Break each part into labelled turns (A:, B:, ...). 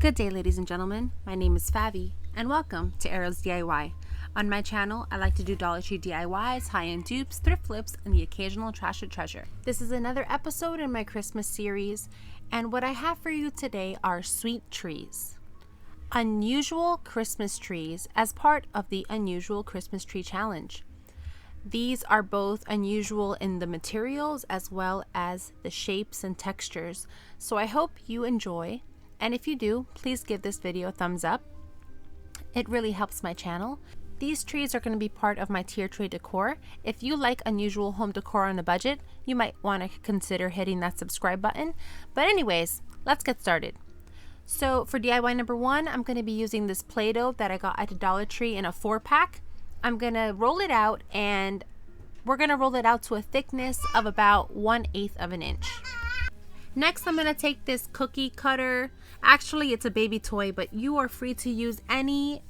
A: Good day, ladies and gentlemen. My name is Fabi, and welcome to Arrow's DIY. On my channel, I like to do Dollar Tree DIYs, high-end dupes, thrift flips, and the occasional trash or treasure. This is another episode in my Christmas series, and what I have for you today are sweet trees. Unusual Christmas trees as part of the Unusual Christmas Tree Challenge. These are both unusual in the materials as well as the shapes and textures, so I hope you enjoy. And if you do, please give this video a thumbs up. It really helps my channel. These trees are going to be part of my tier tray decor. If you like unusual home decor on a budget, you might want to consider hitting that subscribe button. But anyways, let's get started. So for DIY number one, I'm going to be using this Play-Doh that I got at the Dollar Tree in a 4-pack. I'm going to roll it out, and we're going to roll it out to a thickness of about 1/8 of an inch. Next, I'm going to take this cookie cutter. Actually, it's a baby toy, but you are free to use any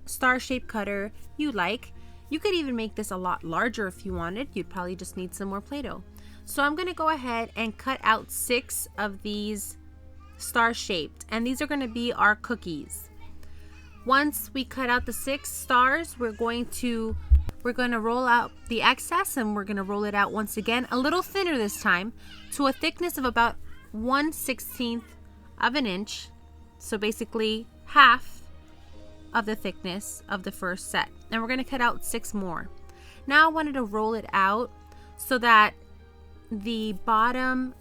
A: star-shaped cutter you like. You could even make this a lot larger if you wanted. You'd probably just need some more Play-Doh. So I'm going to go ahead and cut out 6 of these star-shaped, and these are going to be our cookies. Once we cut out the 6 stars, we're going to roll out the excess, and we're going to roll it out once again, a little thinner this time, to a thickness of about 1/16 of an inch. So basically half of the thickness of the first set. And we're going to cut out 6 more. Now I wanted to roll it out so that the bottom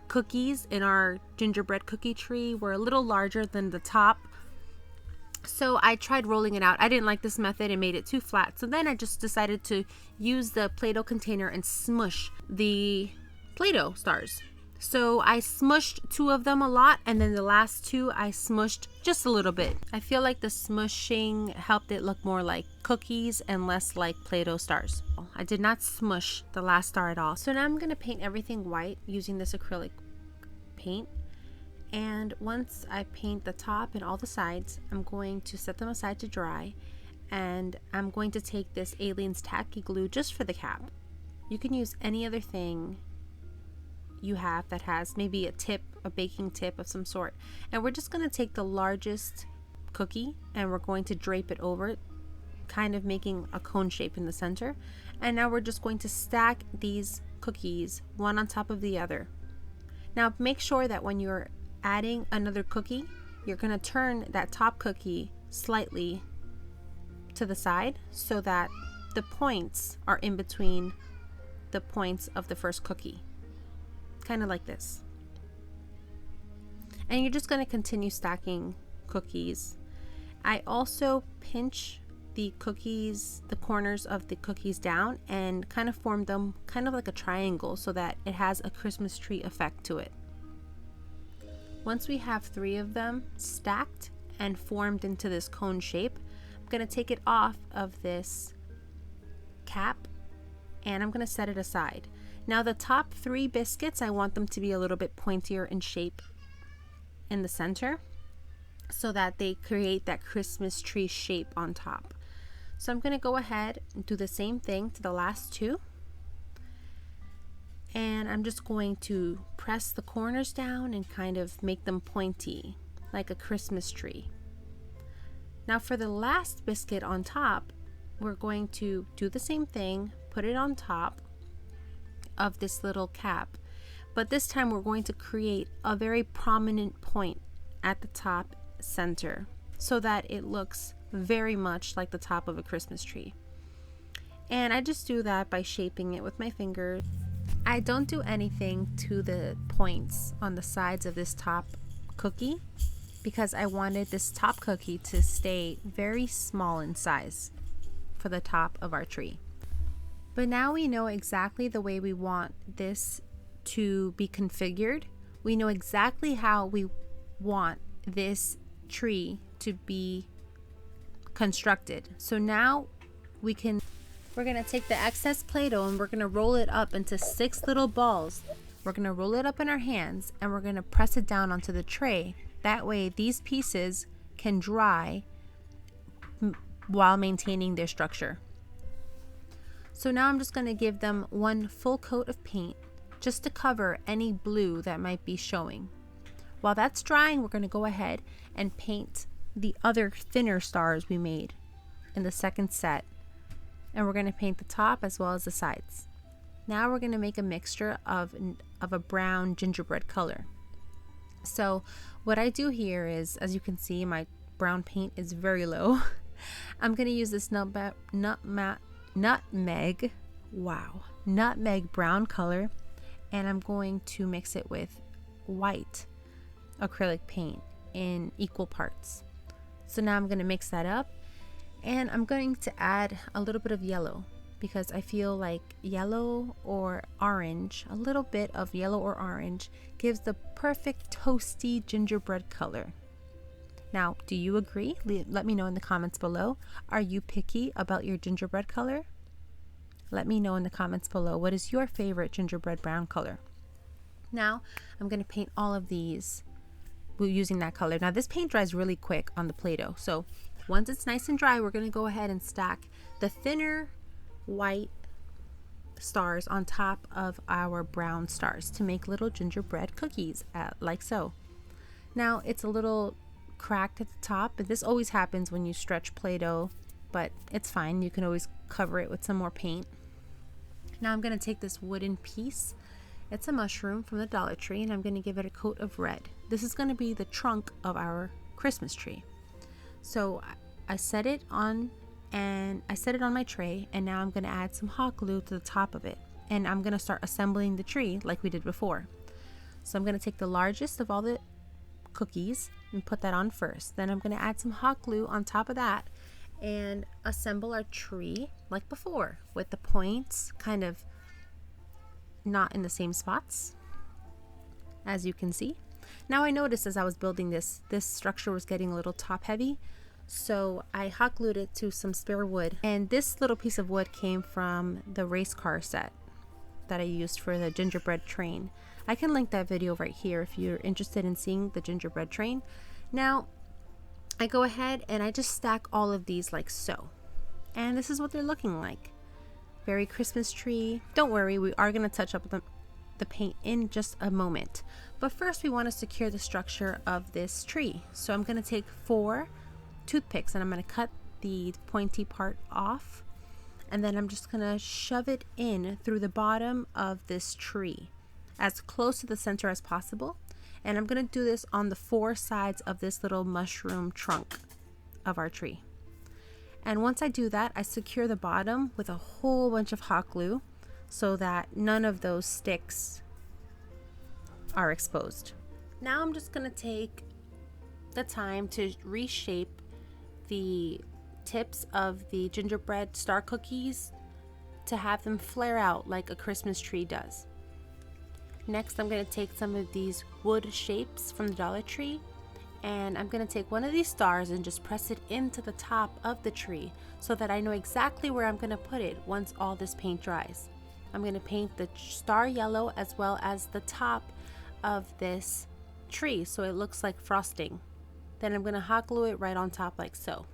A: cookies in our gingerbread cookie tree were a little larger than the top. So I tried rolling it out. I didn't like this method. It made it too flat. So then I just decided to use the Play-Doh container and smush the Play-Doh stars. So I smushed 2 of them a lot, and then the last 2 I smushed just a little bit. I feel like the smushing helped it look more like cookies and less like Play-Doh stars. I did not smush the last star at all. So now I'm going to paint everything white using this acrylic paint. And once I paint the top and all the sides, I'm going to set them aside to dry, and I'm going to take this Aliens tacky glue just for the cap. You can use any other thing you have that has maybe a tip, a baking tip of some sort, and we're just going to take the largest cookie and we're going to drape it over it, kind of making a cone shape in the center. And now we're just going to stack these cookies one on top of the other. Now make sure that when you're adding another cookie, you're going to turn that top cookie slightly to the side so that the points are in between the points of the first cookie, kind of like this. And you're just going to continue stacking cookies. I also pinch the cookies, the corners of the cookies down, and kind of form them kind of like a triangle so that it has a Christmas tree effect to it. Once we have 3 of them stacked and formed into this cone shape, I'm going to take it off of this cap and I'm going to set it aside. Now the top 3 biscuits, I want them to be a little bit pointier in shape in the center so that they create that Christmas tree shape on top. So I'm going to go ahead and do the same thing to the last 2. And I'm just going to press the corners down and kind of make them pointy like a Christmas tree. Now for the last biscuit on top, we're going to do the same thing, put it on top of this little cap, but this time we're going to create a very prominent point at the top center so that it looks very much like the top of a Christmas tree. And I just do that by shaping it with my fingers. I don't do anything to the points on the sides of this top cookie because I wanted this top cookie to stay very small in size for the top of our tree. But now we know exactly the way we want this to be configured. We know exactly how we want this tree to be constructed. So now we're going to take the excess Play-Doh and we're going to roll it up into 6 little balls. We're going to roll it up in our hands and we're going to press it down onto the tray. That way these pieces can dry while maintaining their structure. So now I'm just going to give them 1 full coat of paint just to cover any blue that might be showing. While that's drying, we're going to go ahead and paint the other thinner stars we made in the second set. And we're going to paint the top as well as the sides. Now we're going to make a mixture of a brown gingerbread color. So what I do here is, as you can see, my brown paint is very low. I'm going to use this nutmeg brown color, and I'm going to mix it with white acrylic paint in equal parts. So now I'm going to mix that up, and I'm going to add a little bit of yellow because I feel like yellow or orange, a little bit of yellow or orange gives the perfect toasty gingerbread color. Now, do you agree? Let me know in the comments below. Are you picky about your gingerbread color? Let me know in the comments below. What is your favorite gingerbread brown color? Now, I'm going to paint all of these using that color. Now, this paint dries really quick on the Play-Doh. So once it's nice and dry, we're going to go ahead and stack the thinner white stars on top of our brown stars to make little gingerbread cookies, like so. Now, it's a little cracked at the top, but this always happens when you stretch Play-Doh, but it's fine. You can always cover it with some more paint. Now I'm going to take this wooden piece. It's a mushroom from the Dollar Tree, and I'm going to give it a coat of red. This is going to be the trunk of our Christmas tree. So I set it on my tray, and now I'm going to add some hot glue to the top of it, and I'm going to start assembling the tree like we did before. So I'm going to take the largest of all the cookies and put that on first. Then I'm going to add some hot glue on top of that and assemble our tree like before, with the points kind of not in the same spots, as you can see. Now I noticed as I was building this structure was getting a little top heavy, so I hot glued it to some spare wood, and this little piece of wood came from the race car set that I used for the gingerbread train. I can link that video right here if you're interested in seeing the gingerbread train. Now I go ahead and I just stack all of these like so, and this is what they're looking like. Very Christmas tree. Don't worry, we are going to touch up the paint in just a moment, but first we want to secure the structure of this tree. So I'm going to take 4 toothpicks and I'm going to cut the pointy part off, and then I'm just going to shove it in through the bottom of this tree as close to the center as possible. And I'm going to do this on the 4 sides of this little mushroom trunk of our tree. And once I do that, I secure the bottom with a whole bunch of hot glue so that none of those sticks are exposed. Now I'm just going to take the time to reshape the tips of the gingerbread star cookies to have them flare out like a Christmas tree does. Next, I'm going to take some of these wood shapes from the Dollar Tree, and I'm going to take one of these stars and just press it into the top of the tree so that I know exactly where I'm going to put it once all this paint dries. I'm going to paint the star yellow as well as the top of this tree so it looks like frosting. Then I'm going to hot glue it right on top like so.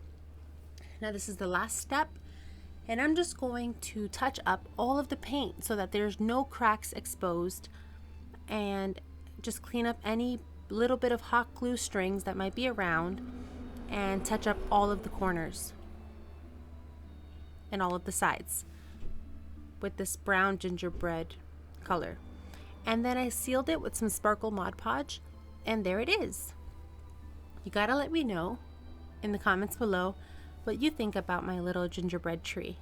A: Now this is the last step, and I'm just going to touch up all of the paint so that there's no cracks exposed, and just clean up any little bit of hot glue strings that might be around and touch up all of the corners and all of the sides with this brown gingerbread color. And then I sealed it with some sparkle Mod Podge, and there it is. You gotta let me know in the comments below what you think about my little gingerbread tree.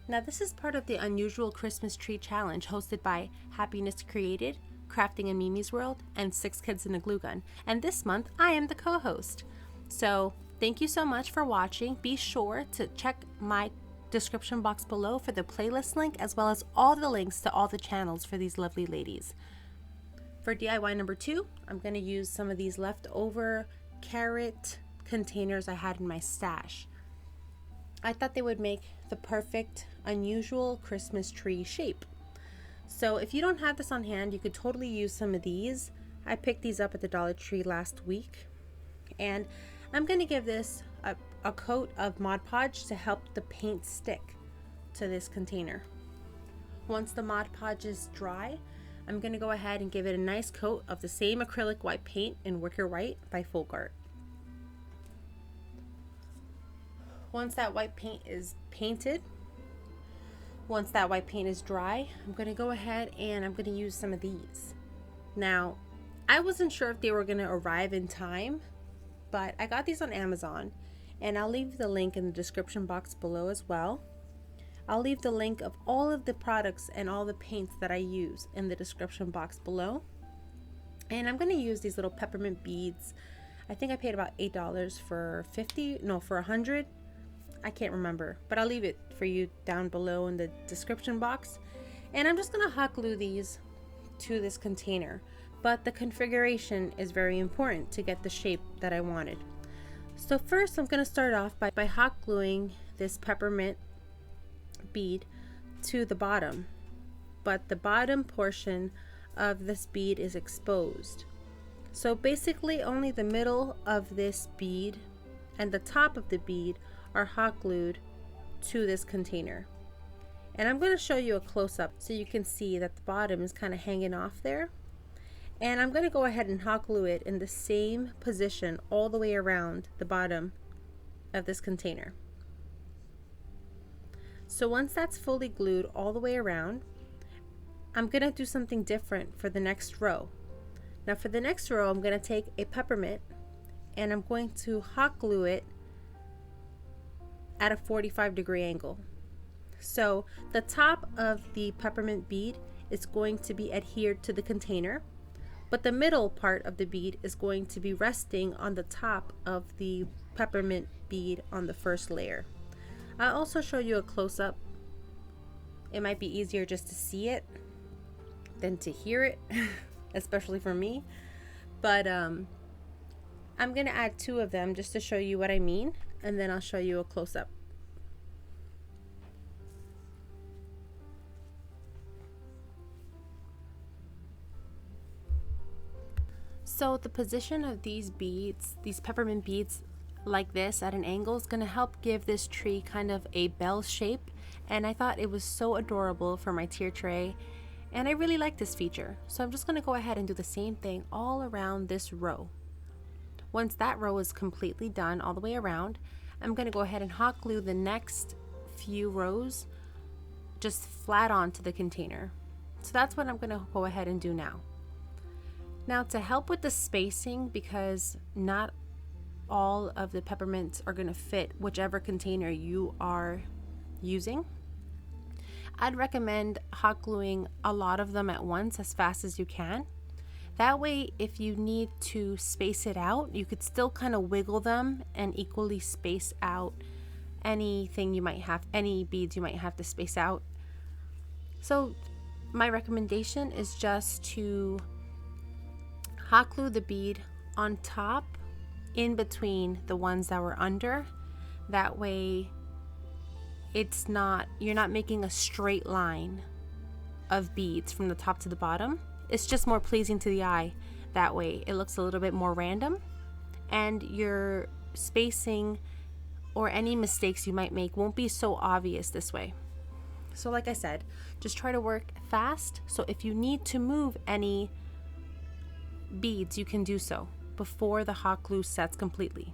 A: Now this is part of the Unusual Christmas Tree Challenge hosted by Happiness Created, Crafting in Mimi's World, and 6 Kids and a Glue Gun. And this month I am the co-host. So thank you so much for watching. Be sure to check my description box below for the playlist link, as well as all the links to all the channels for these lovely ladies. For DIY number 2, I'm going to use some of these leftover carrot containers I had in my stash. I thought they would make the perfect unusual Christmas tree shape. So if you don't have this on hand, you could totally use some of these. I picked these up at the Dollar Tree last week, and I'm going to give this a coat of Mod Podge to help the paint stick to this container. Once the Mod Podge is dry, I'm going to go ahead and give it a nice coat of the same acrylic white paint in Wicker White by Folk Art. Once that white paint is painted, once that white paint is dry, I'm going to go ahead and I'm going to use some of these. Now, I wasn't sure if they were going to arrive in time, but I got these on Amazon, and I'll leave the link in the description box below as well. I'll leave the link of all of the products and all the paints that I use in the description box below. And I'm going to use these little peppermint beads. I think I paid about $8 for 100. I can't remember, but I'll leave it for you down below in the description box. And I'm just going to hot glue these to this container, but the configuration is very important to get the shape that I wanted. So first I'm going to start off by hot gluing this peppermint bead to the bottom, but the bottom portion of this bead is exposed. So basically only the middle of this bead and the top of the bead are hot glued to this container. And I'm going to show you a close-up so you can see that the bottom is kind of hanging off there. And I'm going to go ahead and hot glue it in the same position all the way around the bottom of this container. So once that's fully glued all the way around, I'm going to do something different for the next row. Now for the next row, I'm going to take a peppermint and I'm going to hot glue it at a 45-degree angle. So the top of the peppermint bead is going to be adhered to the container, but the middle part of the bead is going to be resting on the top of the peppermint bead on the first layer. I'll also show you a close-up. It might be easier just to see it than to hear it, especially for me. But I'm going to add 2 of them just to show you what I mean, and then I'll show you a close-up. So the position of these beads, these peppermint beads like this at an angle, is going to help give this tree kind of a bell shape, and I thought it was so adorable for my tier tray, and I really like this feature. So I'm just going to go ahead and do the same thing all around this row. Once that row is completely done all the way around, I'm going to go ahead and hot glue the next few rows just flat onto the container. So that's what I'm going to go ahead and do now. Now to help with the spacing, because not all of the peppermints are going to fit whichever container you are using, I'd recommend hot gluing a lot of them at once as fast as you can. That way, if you need to space it out, you could still kind of wiggle them and equally space out anything you might have, any beads you might have to space out. So my recommendation is just to hot glue the bead on top in between the ones that were under. That way you're not making a straight line of beads from the top to the bottom. It's just more pleasing to the eye. That way it looks a little bit more random, and your spacing or any mistakes you might make won't be so obvious this way. So like I said, just try to work fast, so if you need to move any beads, you can do so before the hot glue sets completely.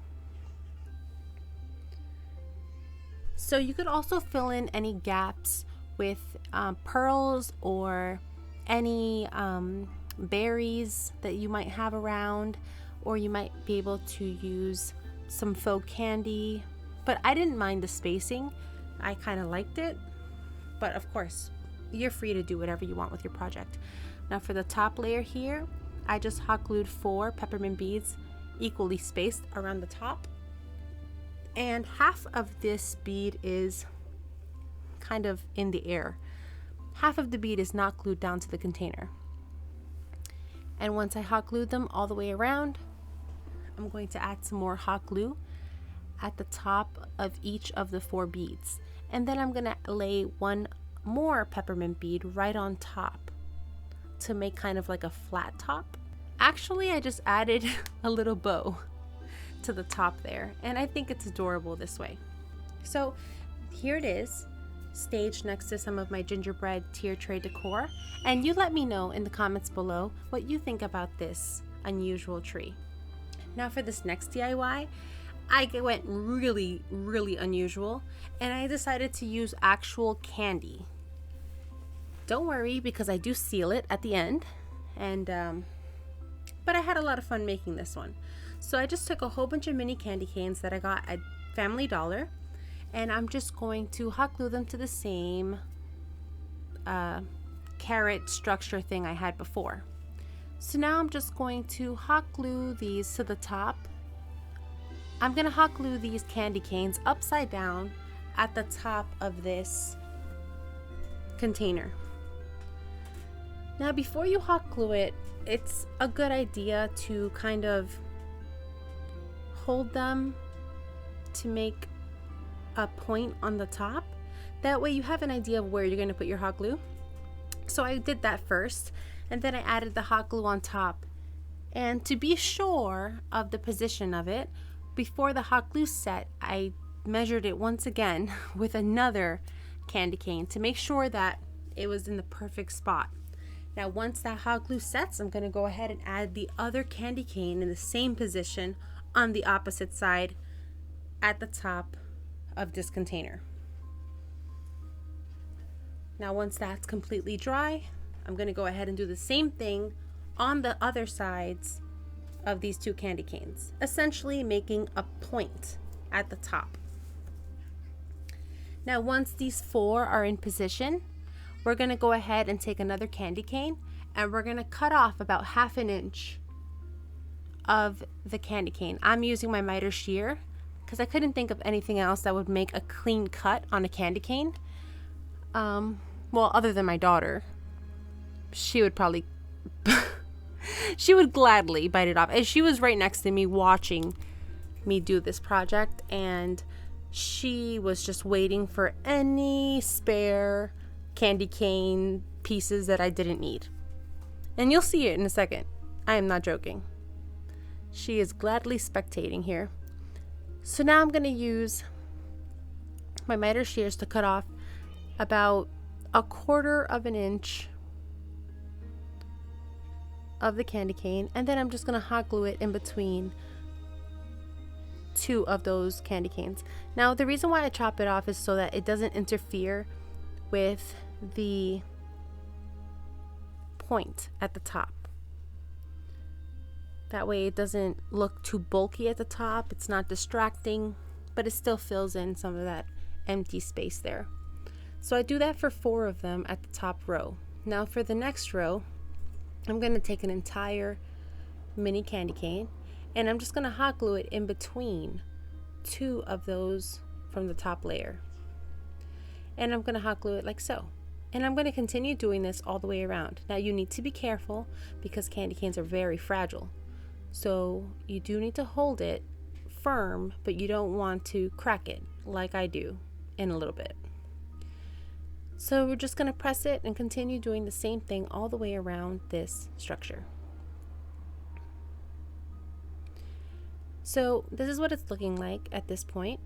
A: So you could also fill in any gaps with pearls or any berries that you might have around, or you might be able to use some faux candy, but I didn't mind the spacing. I kind of liked it, but of course you're free to do whatever you want with your project. Now for the top layer here, I just hot glued 4 peppermint beads equally spaced around the top, and half of this bead is kind of in the air. Half of the bead is not glued down to the container. And once I hot glued them all the way around, I'm going to add some more hot glue at the top of each of the 4 beads. And then I'm going to lay 1 more peppermint bead right on top to make kind of like a flat top. Actually, I just added a little bow to the top there, and I think it's adorable this way. So here it is. staged next to some of my gingerbread tier tray decor, and you let me know in the comments below what you think about this unusual tree. Now for this next DIY, I went really unusual, and I decided to use actual candy. Don't worry, because I do seal it at the end, and but I had a lot of fun making this one. So I just took a whole bunch of mini candy canes that I got at Family Dollar, and I'm just going to hot glue them to the same carrot structure thing I had before. So now I'm just going to hot glue these to the top. I'm going to hot glue these candy canes upside down at the top of this container. Now before you hot glue it, it's a good idea to kind of hold them to make a point on the top. That way you have an idea of where you're going to put your hot glue. So I did that first, and then I added the hot glue on top. And to be sure of the position of it, before the hot glue set, I measured it once again with another candy cane to make sure that it was in the perfect spot. Now once that hot glue sets, I'm going to go ahead and add the other candy cane in the same position on the opposite side at the top of this container. Now once that's completely dry, I'm going to go ahead and do the same thing on the other sides of these two candy canes, essentially making a point at the top. Now once these four are in position, we're going to go ahead and take another candy cane, and we're going to cut off about 1/2 inch of the candy cane. I'm using my miter shear because I couldn't think of anything else that would make a clean cut on a candy cane. Well, other than my daughter. She would probably she would gladly bite it off. And she was right next to me watching me do this project, and she was just waiting for any spare candy cane pieces that I didn't need. And you'll see it in a second. I am not joking. She is gladly spectating here. So now I'm going to use my miter shears to cut off about 1/4 inch of the candy cane, and then I'm just going to hot glue it in between two of those candy canes. Now the reason why I chop it off is so that it doesn't interfere with the point at the top. That way it doesn't look too bulky at the top. It's not distracting, but it still fills in some of that empty space there. So I do that for 4 of them at the top row. Now for the next row, I'm going to take an entire mini candy cane, and I'm just going to hot glue it in between 2 of those from the top layer. And I'm going to hot glue it like so. And I'm going to continue doing this all the way around. Now you need to be careful because candy canes are very fragile. So you do need to hold it firm, but you don't want to crack it like I do in a little bit. So we're just going to press it and continue doing the same thing all the way around this structure. So this is what it's looking like at this point,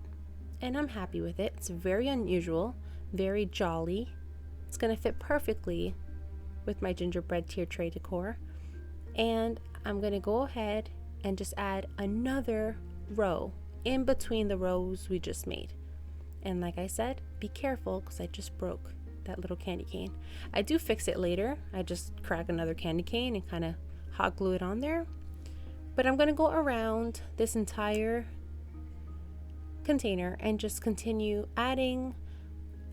A: and I'm happy with it. It's very unusual, very jolly. It's going to fit perfectly with my gingerbread tier tray decor. And I'm going to go ahead and just add another row in between the rows we just made. And like I said, be careful because I just broke that little candy cane. I do fix it later. I just crack another candy cane and kind of hot glue it on there. But I'm going to go around this entire container and just continue adding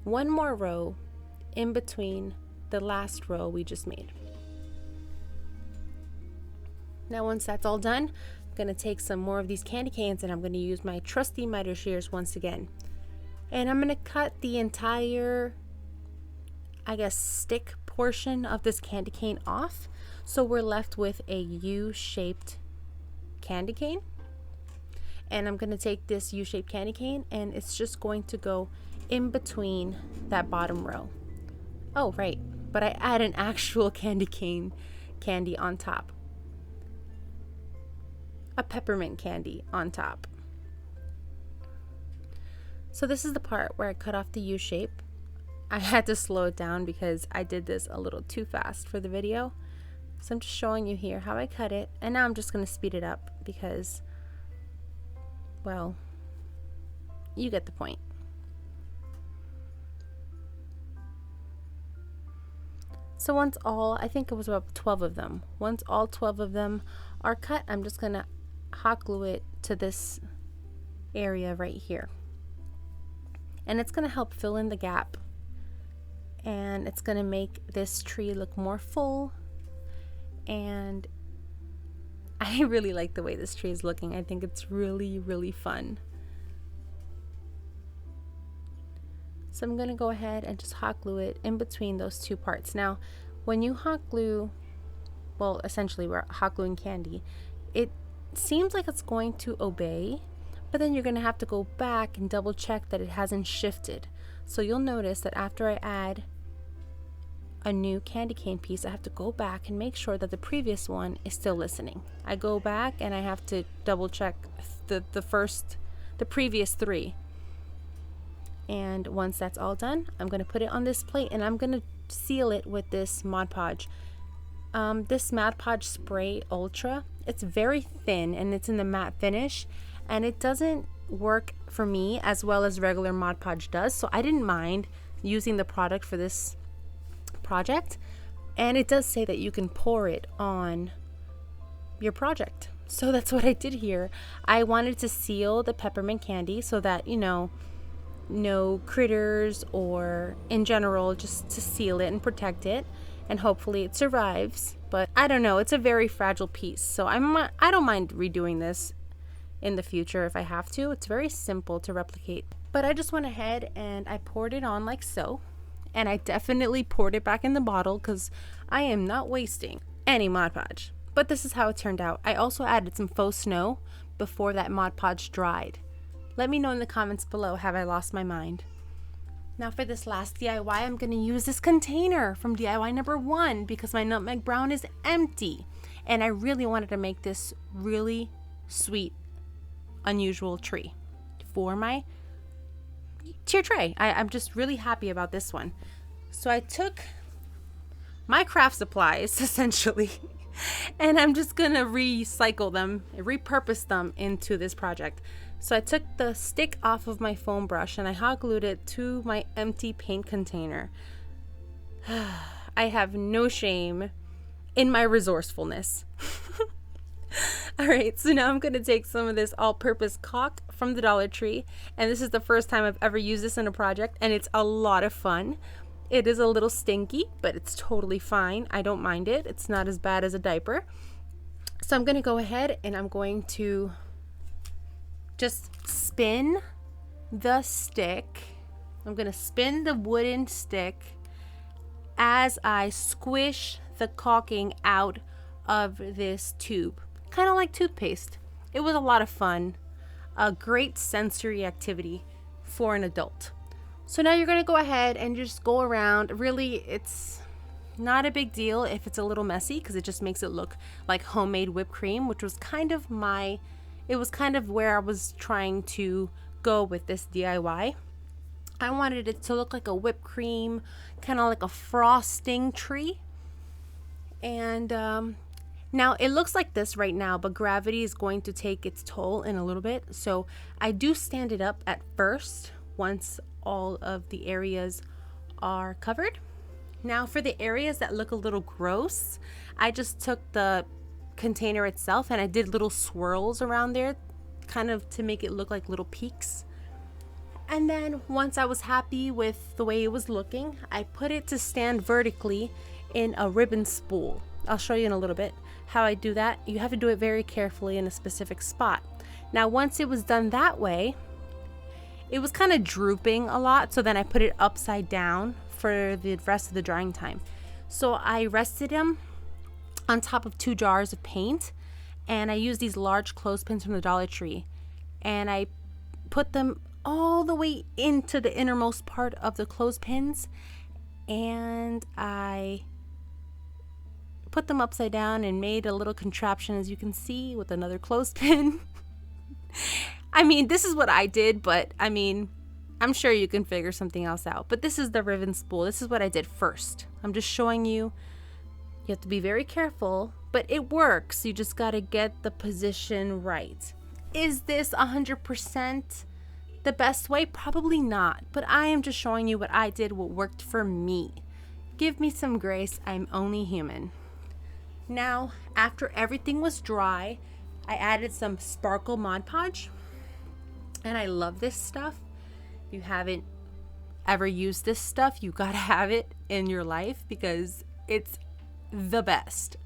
A: one more row in between the last row we just made. Now once that's all done, I'm going to take some more of these candy canes, and I'm going to use my trusty miter shears once again. And I'm going to cut the entire, I guess, stick portion of this candy cane off, so we're left with a U-shaped candy cane. And I'm going to take this U-shaped candy cane, and it's just going to go in between that bottom row. Oh right, but I add an actual candy cane candy on top, a peppermint candy on top. So this is the part where I cut off the U shape. I had to slow it down because I did this a little too fast for the video. So I'm just showing you here how I cut it, and now I'm just going to speed it up because, well, you get the point. So once all, I think it was about 12 of them, once all 12 of them are cut, I'm just going to hot glue it to this area right here. And it's going to help fill in the gap, and it's going to make this tree look more full. And I really like the way this tree is looking. I think it's really, really fun. So I'm going to go ahead and just hot glue it in between those two parts. Now, when you hot glue, well, essentially we're hot gluing candy, it seems like it's going to obey, but then you're going to have to go back and double check that it hasn't shifted. So you'll notice that after I add a new candy cane piece, I have to go back and make sure that the previous one is still listening. I go back and I have to double check the previous three. And once that's all done, I'm going to put it on this plate, and I'm going to seal it with this Mod Podge. This Mod Podge Spray Ultra, it's very thin and it's in the matte finish, and it doesn't work for me as well as regular Mod Podge does, so I didn't mind using the product for this project. And it does say that you can pour it on your project, so that's what I did here. I wanted to seal the peppermint candy so that, you know, no critters or in general, just to seal it and protect it, and hopefully it survives. But I don't know, it's a very fragile piece, so I don't mind redoing this in the future if I have to. It's very simple to replicate. But I just went ahead and I poured it on like so, and I definitely poured it back in the bottle because I am not wasting any Mod Podge. But this is how it turned out. I also added some faux snow before that Mod Podge dried. Let me know in the comments below, have I lost my mind? Now for this last DIY, I'm going to use this container from DIY number 1 because my nutmeg brown is empty. And I really wanted to make this really sweet, unusual tree for my tier tray. I'm just really happy about this one. So I took my craft supplies, essentially, and I'm just going to recycle them, repurpose them into this project. So I took the stick off of my foam brush and I hot glued it to my empty paint container. I have no shame in my resourcefulness. Alright, so now I'm going to take some of this all-purpose caulk from the Dollar Tree, and this is the first time I've ever used this in a project, and it's a lot of fun. It is a little stinky, but it's totally fine. I don't mind it. It's not as bad as a diaper. So I'm going to go ahead and I'm going to just spin the stick. I'm going to spin the wooden stick as I squish the caulking out of this tube. Kind of like toothpaste. It was a lot of fun. A great sensory activity for an adult. So now you're going to go ahead and just go around. Really, it's not a big deal if it's a little messy because it just makes it look like homemade whipped cream, which was kind of where I was trying to go with this DIY. I wanted it to look like a whipped cream, kind of like a frosting tree. And now it looks like this right now, but gravity is going to take its toll in a little bit. So I do stand it up at first once all of the areas are covered. Now for the areas that look a little gross, I just took the container itself and I did little swirls around there, kind of to make it look like little peaks. And then once I was happy with the way it was looking, I put it to stand vertically in a ribbon spool. I'll show you in a little bit how I do that. You have to do it very carefully in a specific spot. Now once it was done that way, it was kind of drooping a lot, so then I put it upside down for the rest of the drying time. So I rested him on top of 2 jars of paint, and I used these large clothespins from the Dollar Tree, and I put them all the way into the innermost part of the clothespins, and I put them upside down and made a little contraption, as you can see, with another clothespin. I mean, this is what I did, but I mean, I'm sure you can figure something else out. But this is the ribbon spool. This is what I did first. I'm just showing you. You have to be very careful, but it works. You just got to get the position right. Is this 100% the best way? Probably not. But I am just showing you what I did, what worked for me. Give me some grace. I'm only human. Now, after everything was dry, I added some sparkle Mod Podge. And I love this stuff. If you haven't ever used this stuff, you gotta have it in your life because it's the best.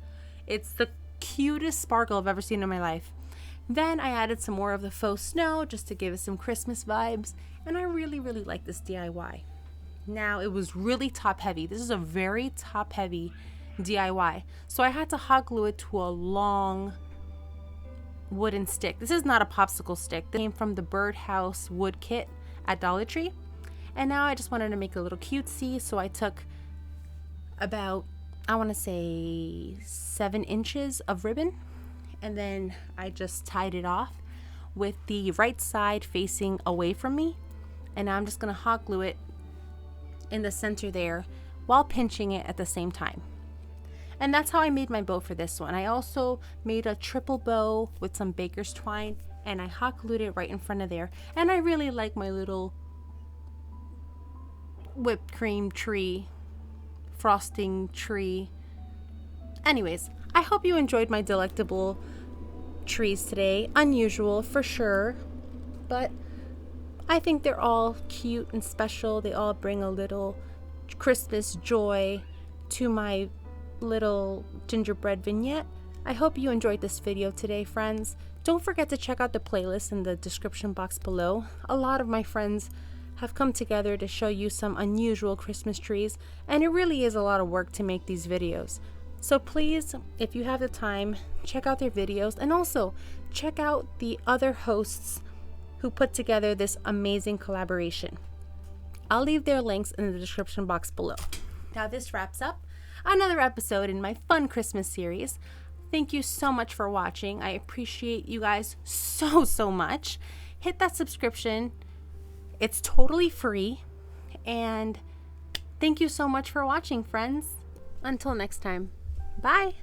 A: It's the cutest sparkle I've ever seen in my life. Then I added some more of the faux snow just to give it some Christmas vibes. And I really, really like this DIY. Now, it was really top heavy. This is a very top heavy DIY. So I had to hot glue it to a long wooden stick. This is not a popsicle stick. This came from the Birdhouse wood kit at Dollar Tree. And now I just wanted to make a little cutesy. So I took about, I want to say 7 inches of ribbon. And then I just tied it off with the right side facing away from me. And now I'm just going to hot glue it in the center there while pinching it at the same time. And that's how I made my bow for this one. I also made a triple bow with some baker's twine and I hot glued it right in front of there. And I really like my little whipped cream tree, frosting tree. Anyways, I hope you enjoyed my delectable trees today. Unusual for sure, but I think they're all cute and special. They all bring a little Christmas joy to my little gingerbread vignette. I hope you enjoyed this video today, friends. Don't forget to check out the playlist in the description box below. A lot of my friends have come together to show you some unusual Christmas trees, and it really is a lot of work to make these videos. So please, if you have the time, check out their videos, and also check out the other hosts who put together this amazing collaboration. I'll leave their links in the description box below. Now this wraps up another episode in my fun Christmas series. Thank you so much for watching. I appreciate you guys so much. Hit that subscription. It's totally free. And thank you so much for watching, friends. Until next time. Bye.